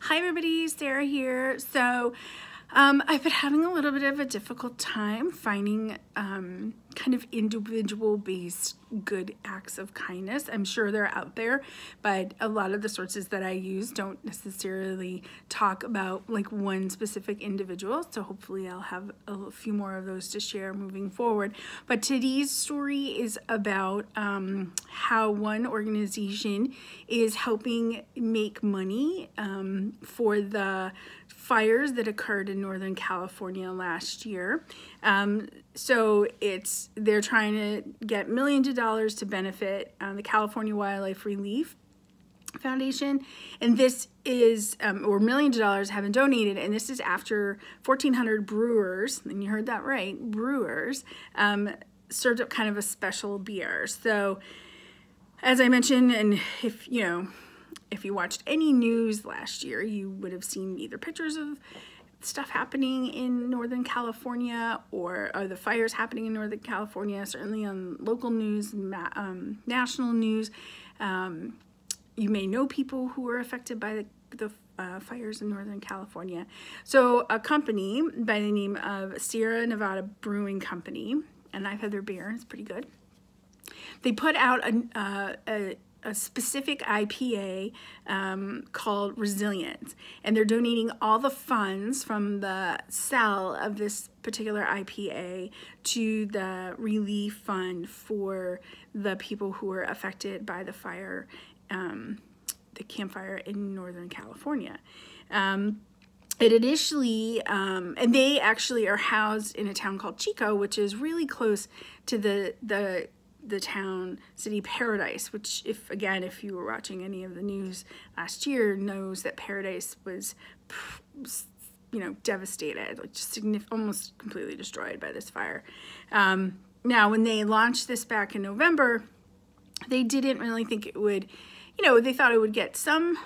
Hi everybody, Sarah here. So I've been having a little bit of a difficult time finding kind of individual based good acts of kindness. I'm sure they're out there, but a lot of the sources that I use don't necessarily talk about like one specific individual. So hopefully I'll have a few more of those to share moving forward. But today's story is about how one organization is helping make money for the fires that occurred in Northern California last year. So they're trying to get millions of dollars to benefit the California Wildlife Relief Foundation, and this is or millions of dollars have been donated, and this is after 1,400 brewers, and you heard that right, brewers, served up kind of a special beer. So as I mentioned, and if you watched any news last year, you would have seen either pictures of stuff happening in Northern California or the fires happening in Northern California, certainly on local news, national news. You may know people who were affected by the fires in Northern California. So a company by the name of Sierra Nevada Brewing Company, and I've had their beer, it's pretty good. They put out a specific IPA called Resilience, and they're donating all the funds from the sale of this particular IPA to the relief fund for the people who were affected by the fire, the Camp Fire in Northern California. It initially, and they actually are housed in a town called Chico, which is really close to the town city Paradise, which if you were watching any of the news last year, knows that Paradise was devastated, like just almost completely destroyed by this fire. Now when they launched this back in November, they didn't really think it would, they thought it would get some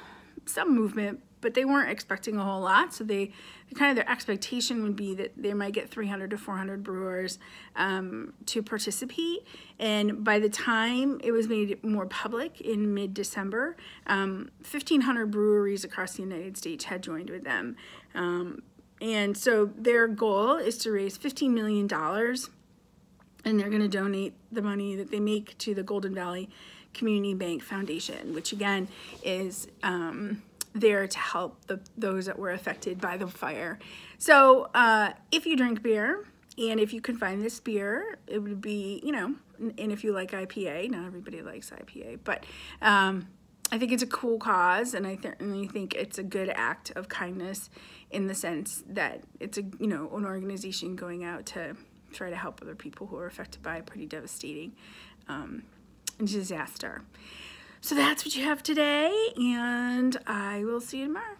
movement, but they weren't expecting a whole lot. So their expectation would be that they might get 300 to 400 brewers to participate. And by the time it was made more public in mid-December, 1,500 breweries across the United States had joined with them. And so their goal is to raise $15 million, and they're going to donate the money that they make to the Golden Valley Community Bank Foundation, which again is there to help those that were affected by the fire. So if you drink beer, and if you can find this beer, it would be, and if you like IPA, not everybody likes IPA, but I think it's a cool cause, and I certainly think it's a good act of kindness in the sense that it's an organization going out to try to help other people who are affected by a pretty devastating disaster. So that's what you have today, and I will see you tomorrow.